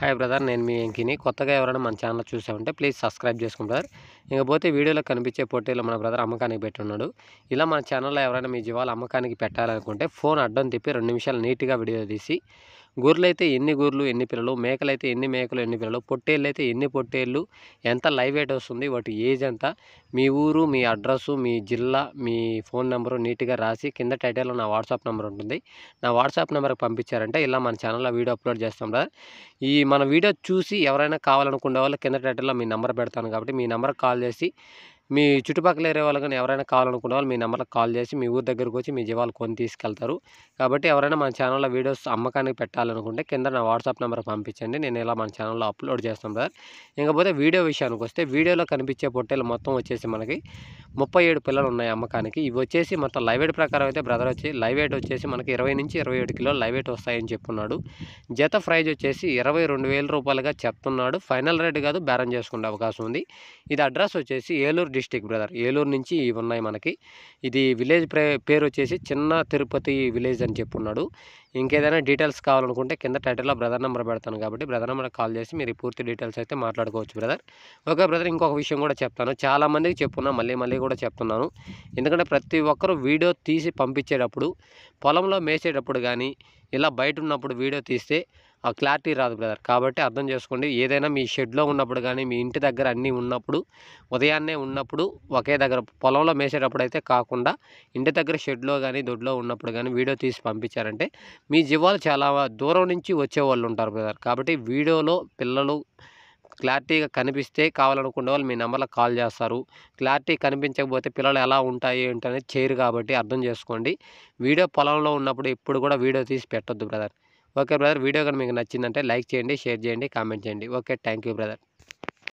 Hi brother, నేను మీ వెంకిని. కొత్తగా ఎవరైనా మన ఛానల్ చూసామంటే ప్లీజ్ సబ్స్క్రైబ్ చేసుకోండి బ్రదర్. ఇకపోతే వీడియోలో కనిపించే పొట్టేలు మన బ్రదర్ అమ్మకానికి పెట్టున్నాడు. ఇలా మన ఛానల్లో ఎవరైనా మీ జీవాలు అమ్మకానికి పెట్టాలనుకుంటే ఫోన్ అడ్డం తిప్పి 2 నిమిషాలు నీట్గా వీడియో తీసి, గొర్రెలైతే ఎన్ని గొర్రెలు ఎన్ని పిల్లలు, మేకలైతే ఎన్ని మేకలు ఎన్ని పిల్లలు, పొట్టేళ్ళైతే ఎన్ని పొట్టేళ్ళు, ఎంత లైవ్ వెయిట్ వస్తుంది, వాటి ఏజ్ ఎంత, మీ ఊరు, మీ అడ్రస్సు, మీ జిల్లా, మీ ఫోన్ నెంబరు నీట్గా రాసి కింద టైటిల్లో నా వాట్సాప్ నెంబర్ ఉంటుంది. నా వాట్సాప్ నెంబర్కి పంపించారంటే ఇలా మన ఛానల్లో వీడియో అప్లోడ్ చేస్తాం బ్రదర్. మన వీడియో చూసి ఎవరైనా కావాలనుకునే వాళ్ళు కింద టైటిల్లో మీ నెంబర్ పెడతాను కాబట్టి మీ నెంబర్కి కాల్ చేసి, మీ చుట్టుపక్కల ఏరియా వాళ్ళు కానీ ఎవరైనా కావాలనుకునే వాళ్ళు మీ నెంబర్కి కాల్ చేసి మీ ఊరు దగ్గరకు వచ్చి మీ జీవాలు కొని తీసుకెళ్తారు. కాబట్టి ఎవరైనా మన ఛానల్లో వీడియోస్ అమ్మకానికి పెట్టాలనుకుంటే కింద నా వాట్సాప్ నెంబర్ పంపించండి. నేను ఇలా మన ఛానల్లో అప్లోడ్ చేస్తాను బ్రదర్. ఇకపోతే వీడియో విషయానికి వస్తే, వీడియోలో కనిపించే పొట్టేలు మొత్తం వచ్చేసి మనకి 37 పిల్లలు ఉన్నాయి అమ్మకానికి. ఇవి వచ్చేసి మొత్తం లైవ్ వెయిట్ ప్రకారం అయితే బ్రదర్ వచ్చి లైవ్ వెయిట్ వచ్చేసి మనకి 20 నుంచి 27 కిలోలు లైవ్ వెయిట్ వస్తాయని చెప్పున్నాడు. జత ప్రైజ్ వచ్చేసి 22,000 రూపాయలుగా చెప్తున్నాడు. ఫైనల్ రేట్ కాదు, బేరం చేసుకునే అవకాశం ఉంది. ఇది అడ్రస్ వచ్చేసి ఏలూరు డిస్టిక్ బ్రదర్. ఏలూరు నుంచి ఇవి ఉన్నాయి మనకి. ఇది విలేజ్ పేరు వచ్చేసి చిన్న తిరుపతి విలేజ్ అని చెప్పున్నాడు. ఇంకేదైనా డీటెయిల్స్ కావాలనుకుంటే కింద టైటిల్లో బ్రదర్ నెంబర్ పెడతాను కాబట్టి బ్రదర్ నెంబర్కి కాల్ చేసి మీరు పూర్తి డీటెయిల్స్ అయితే మాట్లాడుకోవచ్చు బ్రదర్. ఓకే బ్రదర్, ఇంకొక విషయం కూడా చెప్తాను. చాలామందికి చెప్పున్నా, మళ్ళీ కూడా చెప్తున్నాను. ఎందుకంటే ప్రతి ఒక్కరు వీడియో తీసి పంపించేటప్పుడు, పొలంలో మేసేటప్పుడు కానీ ఇలా బయట ఉన్నప్పుడు వీడియో తీస్తే ఆ క్లారిటీ రాదు బ్రదర్. కాబట్టి అర్థం చేసుకోండి. ఏదైనా మీ షెడ్లో ఉన్నప్పుడు కానీ, మీ ఇంటి దగ్గర అన్నీ ఉన్నప్పుడు, ఉదయాన్నే ఉన్నప్పుడు, ఒకే దగ్గర పొలంలో మేసేటప్పుడు అయితే కాకుండా ఇంటి దగ్గర షెడ్లో కానీ దొడ్లో ఉన్నప్పుడు కానీ వీడియో తీసి పంపించారంటే మీ జీవాలు చాలా దూరం నుంచి వచ్చేవాళ్ళు ఉంటారు బ్రదర్. కాబట్టి వీడియోలో పిల్లలు క్లారిటీగా కనిపిస్తే కావాలనుకునే వాళ్ళు మీ నెంబర్లకు కాల్ చేస్తారు. క్లారిటీ కనిపించకపోతే పిల్లలు ఎలా ఉంటాయి ఏంటనేది చేయరు. కాబట్టి అర్థం చేసుకోండి. వీడియో పొలంలో ఉన్నప్పుడు ఎప్పుడు కూడా వీడియో తీసి పెట్టొద్దు బ్రదర్. ఓకే బ్రదర్, వీడియో కానీ మీకు నచ్చిందంటే లైక్ చేయండి, షేర్ చేయండి, కామెంట్ చేయండి. Okay, thank you brother.